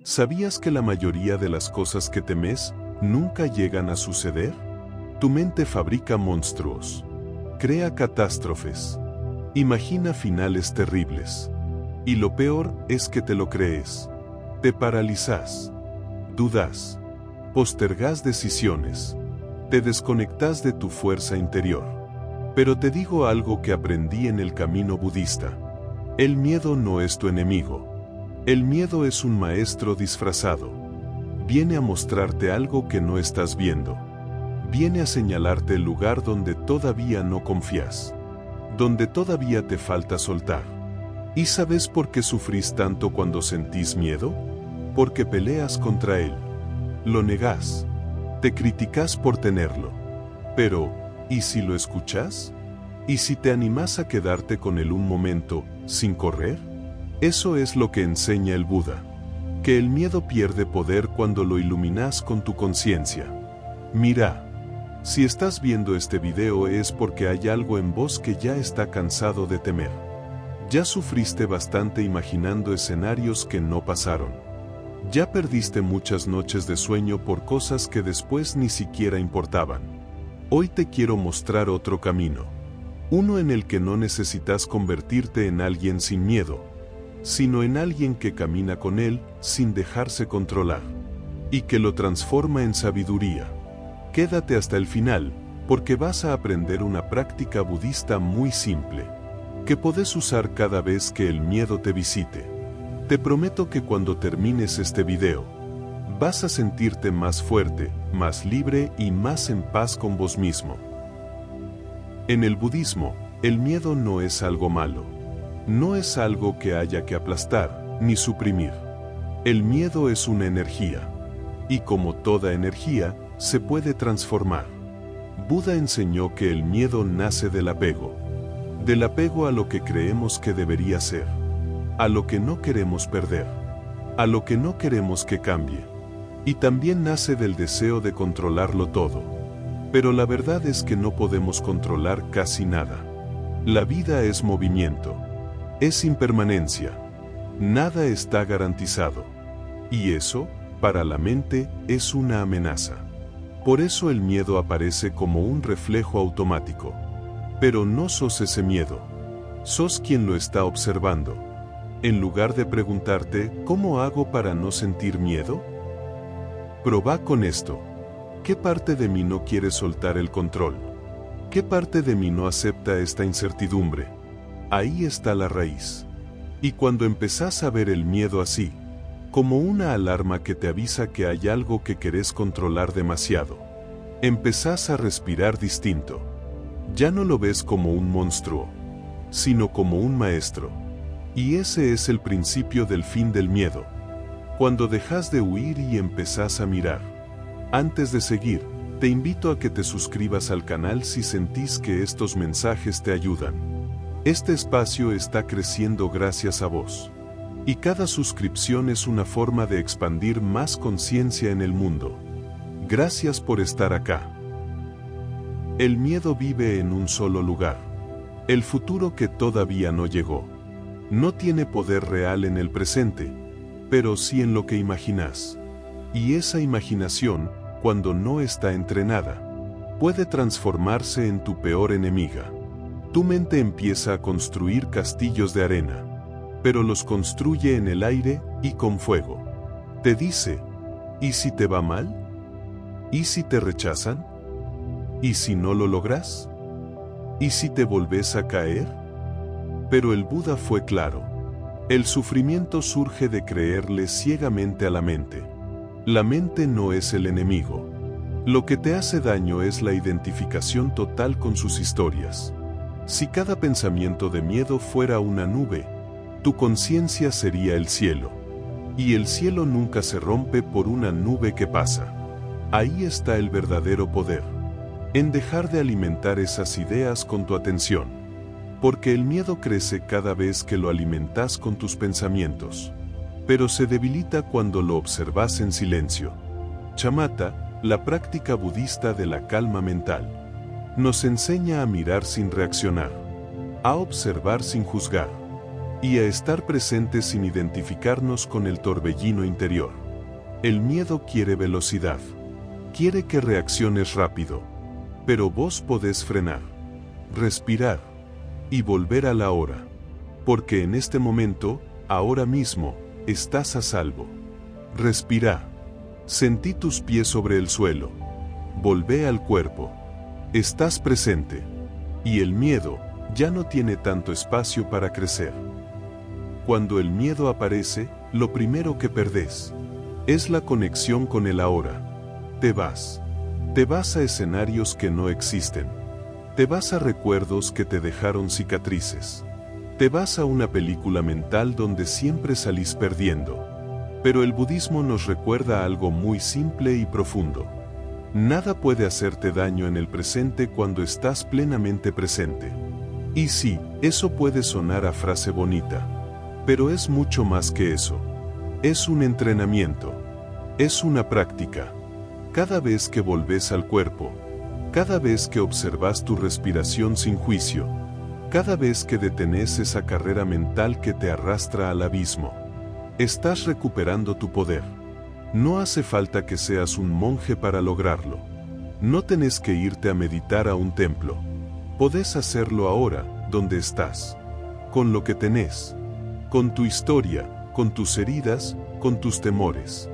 ¿Sabías que la mayoría de las cosas que temes nunca llegan a suceder? Tu mente fabrica monstruos, crea catástrofes, imagina finales terribles. Y lo peor es que te lo crees. Te paralizas, dudas, postergas decisiones, te desconectas de tu fuerza interior. Pero te digo algo que aprendí en el camino budista. El miedo no es tu enemigo. El miedo es un maestro disfrazado. Viene a mostrarte algo que no estás viendo. Viene a señalarte el lugar donde todavía no confías, donde todavía te falta soltar. ¿Y sabes por qué sufrís tanto cuando sentís miedo? Porque peleas contra él. Lo negás. Te criticas por tenerlo. Pero, ¿y si lo escuchas? ¿Y si te animás a quedarte con él un momento, sin correr? Eso es lo que enseña el Buda. Que el miedo pierde poder cuando lo iluminas con tu conciencia. Mira. Si estás viendo este video es porque hay algo en vos que ya está cansado de temer. Ya sufriste bastante imaginando escenarios que no pasaron. Ya perdiste muchas noches de sueño por cosas que después ni siquiera importaban. Hoy te quiero mostrar otro camino. Uno en el que no necesitas convertirte en alguien sin miedo, sino en alguien que camina con él sin dejarse controlar. Y que lo transforma en sabiduría. Quédate hasta el final, porque vas a aprender una práctica budista muy simple, que podés usar cada vez que el miedo te visite. Te prometo que cuando termines este video, vas a sentirte más fuerte, más libre y más en paz con vos mismo. En el budismo, el miedo no es algo malo. No es algo que haya que aplastar, ni suprimir. El miedo es una energía. Y como toda energía, se puede transformar. Buda enseñó que el miedo nace del apego a lo que creemos que debería ser, a lo que no queremos perder, a lo que no queremos que cambie. Y también nace del deseo de controlarlo todo. Pero la verdad es que no podemos controlar casi nada. La vida es movimiento, es impermanencia, nada está garantizado. Y eso, para la mente, es una amenaza. Por eso el miedo aparece como un reflejo automático. Pero no sos ese miedo. Sos quien lo está observando. En lugar de preguntarte, ¿cómo hago para no sentir miedo? Probá con esto. ¿Qué parte de mí no quiere soltar el control? ¿Qué parte de mí no acepta esta incertidumbre? Ahí está la raíz. Y cuando empezás a ver el miedo así, como una alarma que te avisa que hay algo que querés controlar demasiado, empezás a respirar distinto. Ya no lo ves como un monstruo, sino como un maestro. Y ese es el principio del fin del miedo. Cuando dejas de huir y empezás a mirar. Antes de seguir, te invito a que te suscribas al canal si sentís que estos mensajes te ayudan. Este espacio está creciendo gracias a vos. Y cada suscripción es una forma de expandir más conciencia en el mundo. Gracias por estar acá. El miedo vive en un solo lugar. El futuro que todavía no llegó. No tiene poder real en el presente, pero sí en lo que imaginás. Y esa imaginación, cuando no está entrenada, puede transformarse en tu peor enemiga. Tu mente empieza a construir castillos de arena, pero los construye en el aire y con fuego. Te dice, ¿y si te va mal? ¿Y si te rechazan? ¿Y si no lo logras? ¿Y si te volvés a caer? Pero el Buda fue claro. El sufrimiento surge de creerle ciegamente a la mente. La mente no es el enemigo. Lo que te hace daño es la identificación total con sus historias. Si cada pensamiento de miedo fuera una nube, tu conciencia sería el cielo. Y el cielo nunca se rompe por una nube que pasa. Ahí está el verdadero poder. En dejar de alimentar esas ideas con tu atención. Porque el miedo crece cada vez que lo alimentas con tus pensamientos. Pero se debilita cuando lo observas en silencio. Shamatha, la práctica budista de la calma mental, nos enseña a mirar sin reaccionar, a observar sin juzgar, y a estar presentes sin identificarnos con el torbellino interior. El miedo quiere velocidad. Quiere que reacciones rápido. Pero vos podés frenar, respirar y volver a la hora. Porque en este momento, ahora mismo, estás a salvo. Respira. Sentí tus pies sobre el suelo. Volvé al cuerpo. Estás presente. Y el miedo ya no tiene tanto espacio para crecer. Cuando el miedo aparece, lo primero que perdés es la conexión con el ahora. Te vas. Te vas a escenarios que no existen. Te vas a recuerdos que te dejaron cicatrices. Te vas a una película mental donde siempre salís perdiendo. Pero el budismo nos recuerda algo muy simple y profundo. Nada puede hacerte daño en el presente cuando estás plenamente presente. Y sí, eso puede sonar a frase bonita. Pero es mucho más que eso. Es un entrenamiento. Es una práctica. Cada vez que volvés al cuerpo, cada vez que observas tu respiración sin juicio, cada vez que detenés esa carrera mental que te arrastra al abismo, estás recuperando tu poder. No hace falta que seas un monje para lograrlo. No tenés que irte a meditar a un templo. Podés hacerlo ahora, donde estás. Con lo que tenés. Con tu historia, con tus heridas, con tus temores.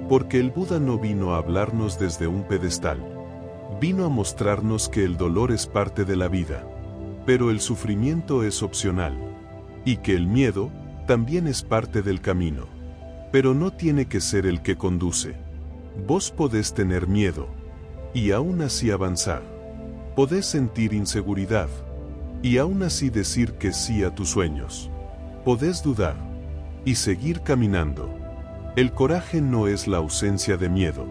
Porque el Buda no vino a hablarnos desde un pedestal. Vino a mostrarnos que el dolor es parte de la vida. Pero el sufrimiento es opcional. Y que el miedo también es parte del camino. Pero no tiene que ser el que conduce. Vos podés tener miedo. Y aún así avanzar. Podés sentir inseguridad. Y aún así decir que sí a tus sueños. Podés dudar. Y seguir caminando. El coraje no es la ausencia de miedo.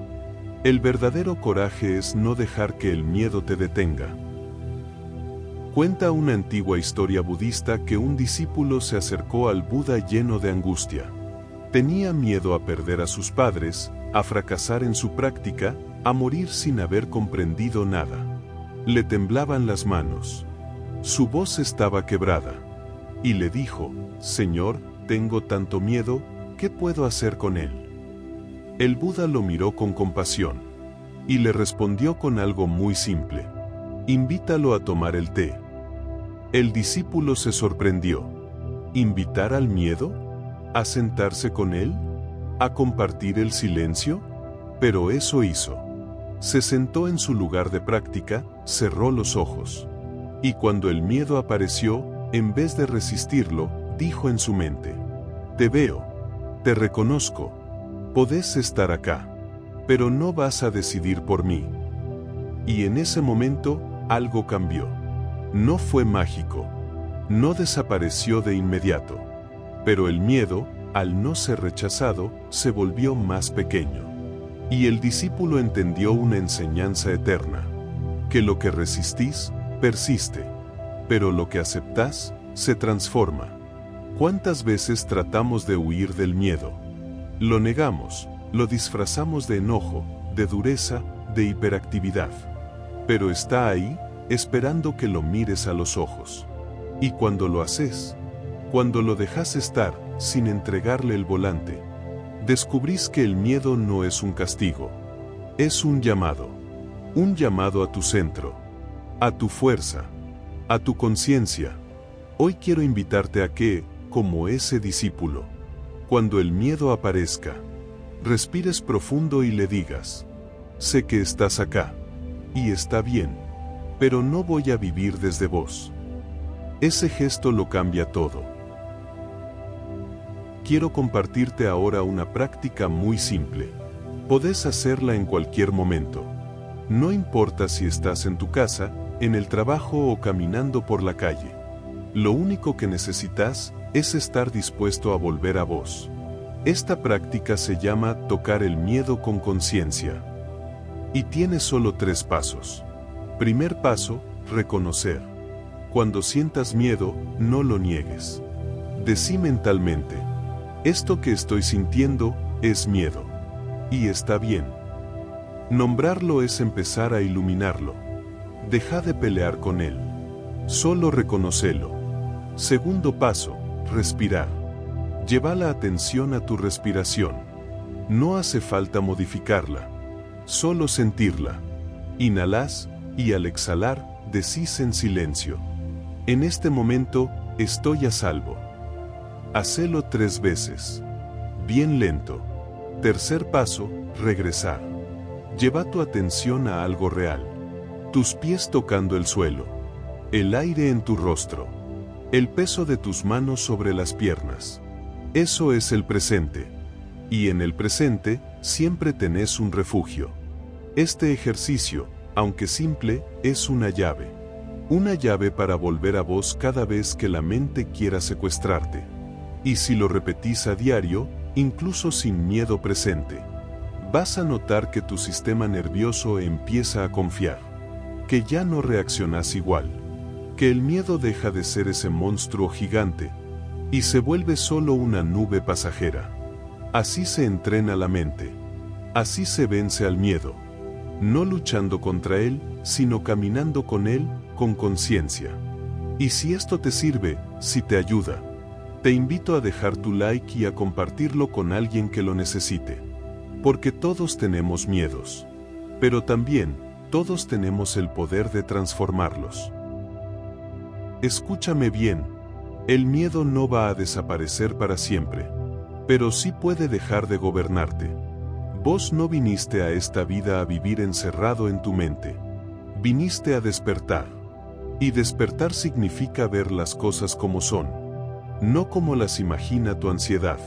El verdadero coraje es no dejar que el miedo te detenga. Cuenta una antigua historia budista que un discípulo se acercó al Buda lleno de angustia. Tenía miedo a perder a sus padres, a fracasar en su práctica, a morir sin haber comprendido nada. Le temblaban las manos. Su voz estaba quebrada. Y le dijo: Señor, tengo tanto miedo, ¿qué puedo hacer con él? El Buda lo miró con compasión. Y le respondió con algo muy simple. Invítalo a tomar el té. El discípulo se sorprendió. ¿Invitar al miedo? ¿A sentarse con él? ¿A compartir el silencio? Pero eso hizo. Se sentó en su lugar de práctica, cerró los ojos. Y cuando el miedo apareció, en vez de resistirlo, dijo en su mente: Te veo, te reconozco, podés estar acá, pero no vas a decidir por mí. Y en ese momento, algo cambió. No fue mágico. No desapareció de inmediato. Pero el miedo, al no ser rechazado, se volvió más pequeño. Y el discípulo entendió una enseñanza eterna. Que lo que resistís, persiste. Pero lo que aceptás, se transforma. ¿Cuántas veces tratamos de huir del miedo? Lo negamos, lo disfrazamos de enojo, de dureza, de hiperactividad. Pero está ahí, esperando que lo mires a los ojos. Y cuando lo haces, cuando lo dejas estar, sin entregarle el volante, descubrís que el miedo no es un castigo. Es un llamado a tu centro, a tu fuerza, a tu conciencia. Hoy quiero invitarte a que, como ese discípulo, cuando el miedo aparezca, respires profundo y le digas: sé que estás acá, y está bien, pero no voy a vivir desde vos. Ese gesto lo cambia todo. Quiero compartirte ahora una práctica muy simple. Podés hacerla en cualquier momento. No importa si estás en tu casa, en el trabajo o caminando por la calle. Lo único que necesitas es estar dispuesto a volver a vos. Esta práctica se llama tocar el miedo con conciencia. Y tiene solo 3 pasos. Primer paso, reconocer. Cuando sientas miedo, no lo niegues. Decí mentalmente: esto que estoy sintiendo es miedo. Y está bien. Nombrarlo es empezar a iluminarlo. Deja de pelear con él. Solo reconócelo. Segundo paso, respirar. Lleva la atención a tu respiración. No hace falta modificarla, solo sentirla. Inhalas y al exhalar, decís en silencio: en este momento, estoy a salvo. Hacelo 3 veces. Bien lento. Tercer paso, regresar. Lleva tu atención a algo real. Tus pies tocando el suelo. El aire en tu rostro. El peso de tus manos sobre las piernas. Eso es el presente. Y en el presente, siempre tenés un refugio. Este ejercicio, aunque simple, es una llave. Una llave para volver a vos cada vez que la mente quiera secuestrarte. Y si lo repetís a diario, incluso sin miedo presente, vas a notar que tu sistema nervioso empieza a confiar, que ya no reaccionás igual, que el miedo deja de ser ese monstruo gigante y se vuelve solo una nube pasajera. Así se entrena la mente, así se vence al miedo, no luchando contra él, sino caminando con él, con conciencia. Y si esto te sirve, si te ayuda, te invito a dejar tu like y a compartirlo con alguien que lo necesite. Porque todos tenemos miedos. Pero también, todos tenemos el poder de transformarlos. Escúchame bien, el miedo no va a desaparecer para siempre, pero sí puede dejar de gobernarte. Vos no viniste a esta vida a vivir encerrado en tu mente. Viniste a despertar. Y despertar significa ver las cosas como son. No como las imagina tu ansiedad.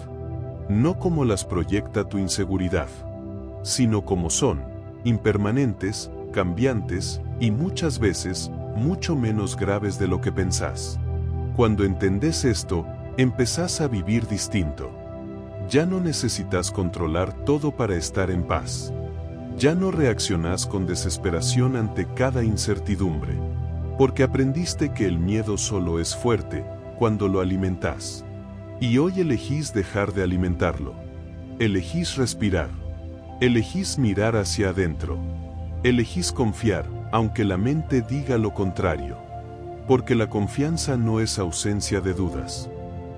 No como las proyecta tu inseguridad. Sino como son, impermanentes, cambiantes, y muchas veces, mucho menos graves de lo que pensás. Cuando entendés esto, empezás a vivir distinto. Ya no necesitas controlar todo para estar en paz. Ya no reaccionás con desesperación ante cada incertidumbre. Porque aprendiste que el miedo solo es fuerte cuando lo alimentás. Y hoy elegís dejar de alimentarlo. Elegís respirar. Elegís mirar hacia adentro. Elegís confiar, aunque la mente diga lo contrario. Porque la confianza no es ausencia de dudas.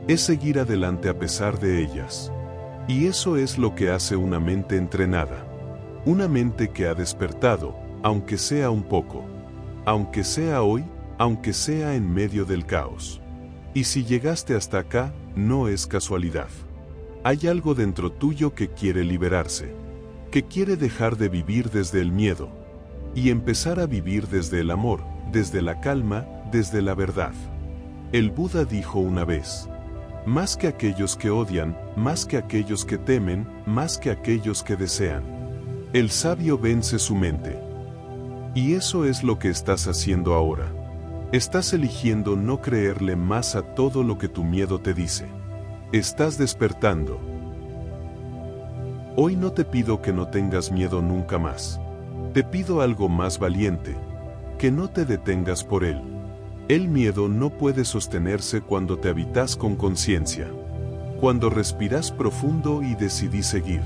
Es seguir adelante a pesar de ellas. Y eso es lo que hace una mente entrenada. Una mente que ha despertado, aunque sea un poco. Aunque sea hoy, aunque sea en medio del caos. Y si llegaste hasta acá, no es casualidad. Hay algo dentro tuyo que quiere liberarse. Que quiere dejar de vivir desde el miedo. Y empezar a vivir desde el amor, desde la calma, desde la verdad. El Buda dijo una vez: más que aquellos que odian, más que aquellos que temen, más que aquellos que desean. El sabio vence su mente. Y eso es lo que estás haciendo ahora. Estás eligiendo no creerle más a todo lo que tu miedo te dice. Estás despertando. Hoy no te pido que no tengas miedo nunca más. Te pido algo más valiente, que no te detengas por él. El miedo no puede sostenerse cuando te habitas con conciencia. Cuando respirás profundo y decidís seguir.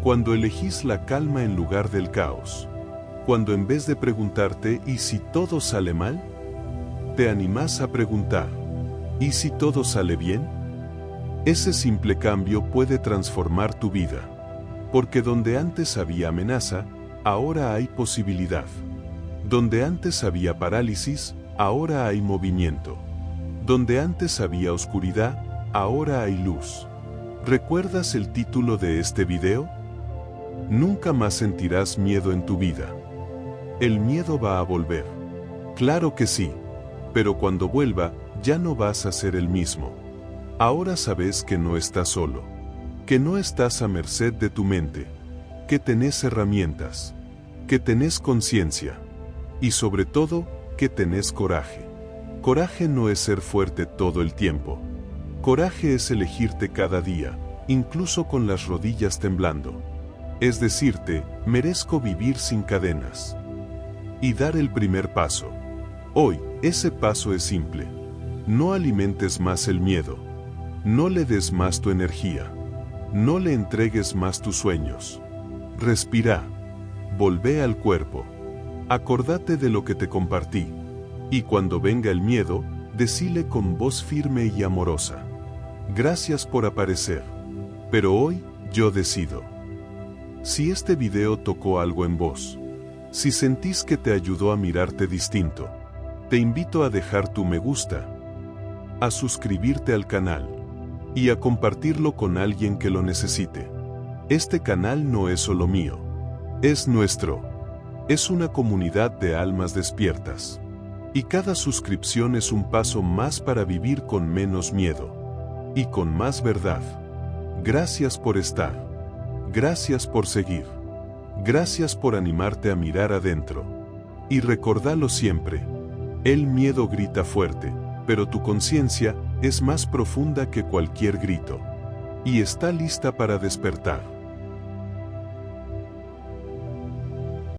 Cuando elegís la calma en lugar del caos. Cuando en vez de preguntarte ¿y si todo sale mal?, te animás a preguntar ¿y si todo sale bien? Ese simple cambio puede transformar tu vida. Porque donde antes había amenaza, ahora hay posibilidad. Donde antes había parálisis, ahora hay movimiento. Donde antes había oscuridad, ahora hay luz. ¿Recuerdas el título de este video? Nunca más sentirás miedo en tu vida. El miedo va a volver. Claro que sí. Pero cuando vuelva, ya no vas a ser el mismo. Ahora sabes que no estás solo. Que no estás a merced de tu mente. Que tenés herramientas. Que tenés conciencia. Y sobre todo, que tenés coraje. Coraje no es ser fuerte todo el tiempo. Coraje es elegirte cada día, incluso con las rodillas temblando. Es decirte, merezco vivir sin cadenas. Y dar el primer paso. Hoy, ese paso es simple. No alimentes más el miedo. No le des más tu energía. No le entregues más tus sueños. Respira. Volvé al cuerpo. Acordate de lo que te compartí. Y cuando venga el miedo, decile con voz firme y amorosa: Gracias por aparecer. Pero hoy, yo decido. Si este video tocó algo en vos, si sentís que te ayudó a mirarte distinto, te invito a dejar tu me gusta, a suscribirte al canal y a compartirlo con alguien que lo necesite. Este canal no es solo mío, es nuestro. Es una comunidad de almas despiertas. Y cada suscripción es un paso más para vivir con menos miedo y con más verdad. Gracias por estar. Gracias por seguir. Gracias por animarte a mirar adentro. Y recordalo siempre. El miedo grita fuerte, pero tu conciencia es más profunda que cualquier grito. Y está lista para despertar.